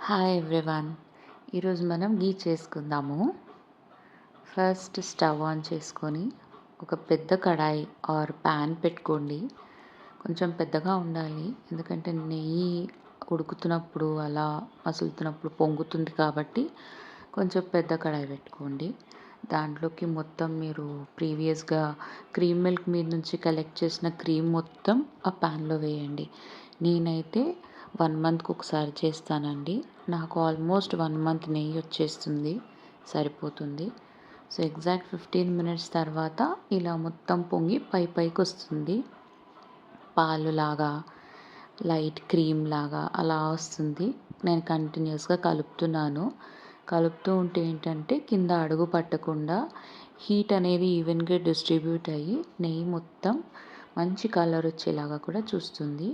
Hi everyone. ఈరోజు మనం గీ చేసుకుందాము. ఫస్ట్ స్టవ్ ఆన్ చేసుకొని ఒక పెద్ద కడాయి ఆర్ ప్యాన్ పెట్టుకోండి. కొంచెం పెద్దగా ఉండాలి, ఎందుకంటే నెయ్యి ఉడుకుతున్నప్పుడు అలా మసులుతున్నప్పుడు పొంగుతుంది కాబట్టి కొంచెం పెద్ద కడాయి పెట్టుకోండి. దాంట్లోకి మొత్తం మీరు ప్రీవియస్గా క్రీమ్ మిల్క్ మీద నుంచి కలెక్ట్ చేసిన క్రీమ్ మొత్తం ఆ ప్యాన్లో వేయండి. నేనైతే 1 మంత్కి ఒకసారి చేస్తానండి. నాకు ఆల్మోస్ట్ 1 మంత్ నెయ్యి వచ్చేస్తుంది, సరిపోతుంది. సో ఎగ్జాక్ట్ 15 మినిట్స్ తర్వాత ఇలా మొత్తం పొంగి పైకి వస్తుంది. పాలులాగా లైట్ క్రీమ్ లాగా అలా వస్తుంది. నేను కంటిన్యూస్గా కలుపుతూ ఉంటే ఏంటంటే కింద అడుగు పట్టకుండా హీట్ అనేది ఈవెన్గా డిస్ట్రిబ్యూట్ అయ్యి నెయ్యి మొత్తం మంచి కలర్ వచ్చేలాగా కూడా చూస్తుంది.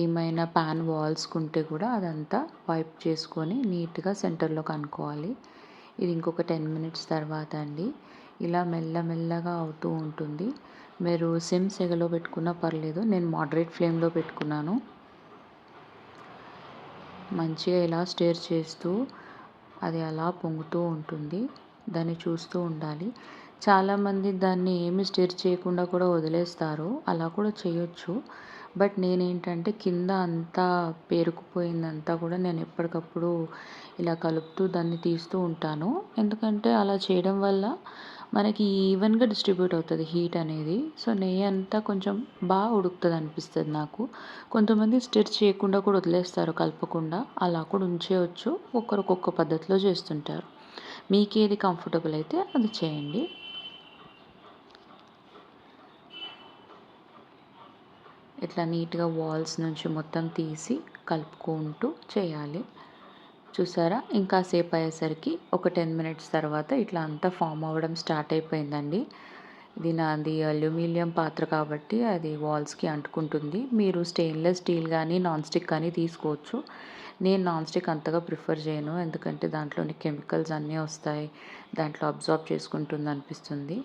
ఏమైనా ప్యాన్ వాల్స్కి ఉంటే కూడా అదంతా వైప్ చేసుకొని నీట్గా సెంటర్లోకి అనుకోవాలి. ఇది ఇంకొక 10 మినిట్స్ తర్వాత అండి ఇలా మెల్లమెల్లగా అవుతూ ఉంటుంది. మీరు సిమ్ సెగలో పెట్టుకున్నా పర్లేదు, నేను మోడరేట్ ఫ్లేమ్లో పెట్టుకున్నాను. మంచిగా ఇలా స్టిర్ చేస్తూ అది అలా పొంగుతూ ఉంటుంది, దాన్ని చూస్తూ ఉండాలి. చాలామంది దాన్ని ఏమి స్టిర్ చేయకుండా కూడా వదిలేస్తారు, అలా కూడా చేయొచ్చు. బట్ నేనేంటంటే కింద అంతా పేరుకుపోయిందంతా కూడా నేను ఎప్పటికప్పుడు ఇలా కలుపుతూ దాన్ని తీస్తూ ఉంటాను. ఎందుకంటే అలా చేయడం వల్ల మనకి ఈవెన్గా డిస్ట్రిబ్యూట్ అవుతుంది హీట్ అనేది. సో నెయ్యి అంతా కొంచెం బాగా ఉడుకుతుంది అనిపిస్తుంది నాకు. కొంతమంది స్టిర్ చేయకుండా కూడా వదిలేస్తారు కలపకుండా, అలా కూడా ఉంచేయచ్చు. ఒక్కొక్కరు ఒక్కొక్క పద్ధతిలో చేస్తుంటారు. మీకు ఏది కంఫర్టబుల్ అయితే అది చేయండి. ఇట్లా నీట్గా వాల్స్ నుంచి మొత్తం తీసి కలుపుకుంటూ చేయాలి. చూసారా, ఇంకాసేపు అయ్యేసరికి ఒక 10 మినిట్స్ తర్వాత ఇట్లా అంతా ఫామ్ అవ్వడం స్టార్ట్ అయిపోయిందండి. ఇది నాది అల్యూమినియం పాత్ర కాబట్టి అది వాల్స్కి అంటుకుంటుంది. మీరు స్టెయిన్లెస్ స్టీల్ కానీ నాన్ స్టిక్ కానీ తీసుకోవచ్చు. నేను నాన్ స్టిక్ అంతగా ప్రిఫర్ చేయను, ఎందుకంటే దాంట్లోని కెమికల్స్ అన్నీ వస్తాయి, దాంట్లో అబ్జార్బ్ చేసుకుంటుంది అనిపిస్తుంది.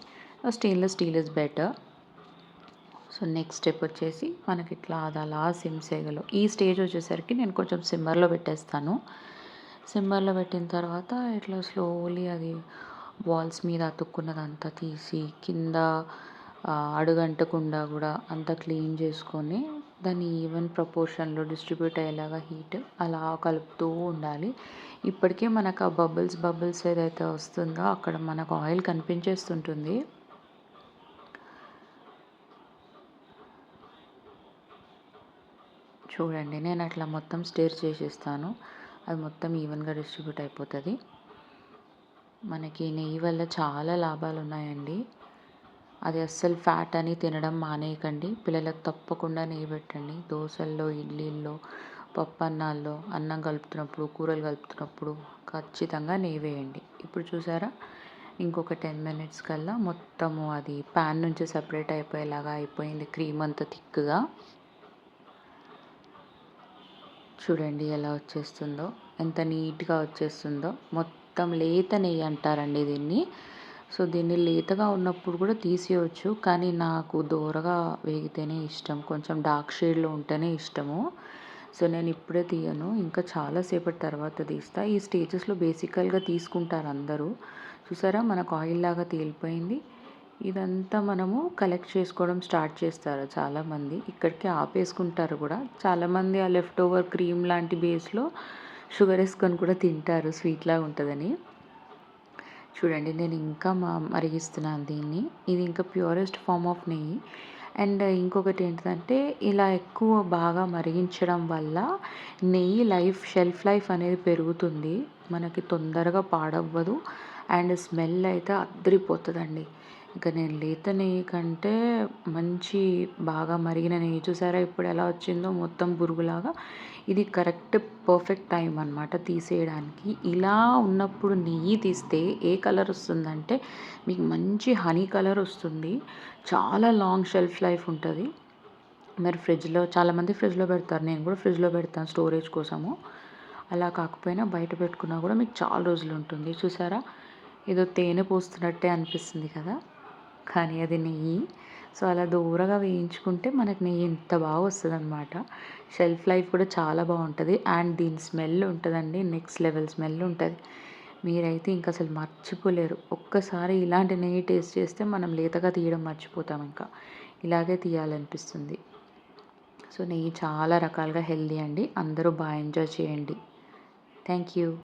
Stainless steel is better. So next step వచ్చేసి మనకి ఇట్లా అది అలా సిమ్ సేగలో ఈ స్టేజ్ వచ్చేసరికి నేను కొంచెం సిమ్మర్లో పెట్టేస్తాను. సిమ్మర్లో పెట్టిన తర్వాత ఇట్లా స్లోలీ అది వాల్స్ మీద అతుక్కున్నదంతా తీసి కింద అడుగంటకుండా కూడా అంతా క్లీన్ చేసుకొని దాన్ని ఈవెన్ ప్రపోర్షన్లో డిస్ట్రిబ్యూట్ అయ్యేలాగా హీట్ అలా కలుపుతూ ఉండాలి. ఇప్పటికే మనకు ఆ బబుల్స్ ఏదైతే వస్తుందో అక్కడ మనకు ఆయిల్ కనిపించేస్తుంటుంది. చూడండి, నేను అట్లా మొత్తం స్టిర్ చేసేస్తాను, అది మొత్తం ఈవెన్గా డిస్ట్రిబ్యూట్ అయిపోతుంది. మనకి నెయ్యి వల్ల చాలా లాభాలు ఉన్నాయండి. అది అస్సలు ఫ్యాట్ అని తినడం మానేయకండి. పిల్లలకు తప్పకుండా నెయ్యి పెట్టండి. దోశల్లో, ఇడ్లీల్లో, పప్పన్నాల్లో, అన్నం కలుపుతున్నప్పుడు, కూరలు కలుపుతున్నప్పుడు ఖచ్చితంగా నెయ్యి వేయండి. ఇప్పుడు చూసారా, ఇంకొక 10 మినిట్స్ కల్లా మొత్తము అది ప్యాన్ నుంచి సపరేట్ అయిపోయేలాగా అయిపోయింది, క్రీమ్ అంతా థిక్గా. చూడండి ఎలా వచ్చేస్తుందో, ఎంత నీట్గా వచ్చేస్తుందో. మొత్తం లేత నెయ్యి అంటారండి దీన్ని. సో దీన్ని లేతగా ఉన్నప్పుడు కూడా తీసేయచ్చు, కానీ నాకు దోరగా వేగితేనే ఇష్టం, కొంచెం డార్క్ షేడ్లో ఉంటేనే ఇష్టము. సో నేను ఇప్పుడే తీయను, ఇంకా చాలాసేపటి తర్వాత తీస్తా. ఈ స్టేజెస్లో బేసికల్గా తీసుకుంటారు అందరూ. చూసారా, మనకు ఆయిల్ లాగా తేలిపోయింది. ఇదంతా మనము కలెక్ట్ చేసుకోవడం స్టార్ట్ చేస్తారు చాలామంది, ఇక్కడికి ఆపేసుకుంటారు కూడా. చాలామంది ఆ లెఫ్ట్ ఓవర్ క్రీమ్ లాంటి బేస్లో షుగర్ వేసుకొని కూడా తింటారు, స్వీట్లాగా ఉంటుందని. చూడండి, నేను ఇంకా మరిగిస్తున్నాను దీన్ని. ఇది ఇంకా ప్యూరెస్ట్ ఫామ్ ఆఫ్ నెయ్యి. అండ్ ఇంకొకటి ఏంటంటే, ఇలా ఎక్కువ బాగా మరిగించడం వల్ల నెయ్యి షెల్ఫ్ లైఫ్ అనేది పెరుగుతుంది, మనకి తొందరగా పాడవ్వదు. అండ్ స్మెల్ అయితే అద్దరిపోతుందండి. ఇంకా నేను లేత నెయ్యి కంటే మంచి బాగా మరిగిన నెయ్యి చూసారా ఇప్పుడు ఎలా వచ్చిందో, మొత్తం బురుగులాగా. ఇది కరెక్ట్ పర్ఫెక్ట్ టైం అనమాట తీసేయడానికి. ఇలా ఉన్నప్పుడు నెయ్యి తీస్తే ఏ కలర్ వస్తుందంటే మీకు మంచి హనీ కలర్ వస్తుంది, చాలా లాంగ్ షెల్ఫ్ లైఫ్ ఉంటుంది. మరి చాలామంది ఫ్రిడ్జ్లో పెడతారు, నేను కూడా ఫ్రిడ్జ్లో పెడతాను స్టోరేజ్ కోసము. అలా కాకపోయినా బయట పెట్టుకున్నా కూడా మీకు చాలా రోజులు ఉంటుంది. చూసారా, ఏదో తేనె పోస్తున్నట్టే అనిపిస్తుంది కదా, కానీ అది నెయ్యి. సో అలా దూరగా వేయించుకుంటే మనకి నెయ్యి ఇంత బాగా వస్తుందన్నమాట. షెల్ఫ్ లైఫ్ కూడా చాలా బాగుంటుంది. అండ్ దీని స్మెల్ ఉంటుందండి, నెక్స్ట్ లెవెల్ స్మెల్ ఉంటుంది. మీరైతే ఇంక అసలు మర్చిపోలేరు. ఒక్కసారి ఇలాంటి నెయ్యి టేస్ట్ చేస్తే మనం లేతగా తీయడం మర్చిపోతాం. ఇంకా ఇలాగే తీయాలనిపిస్తుంది. సో నెయ్యి చాలా రకాలుగా హెల్దీ అండి. అందరూ బాగా ఎంజాయ్ చేయండి. Thank you.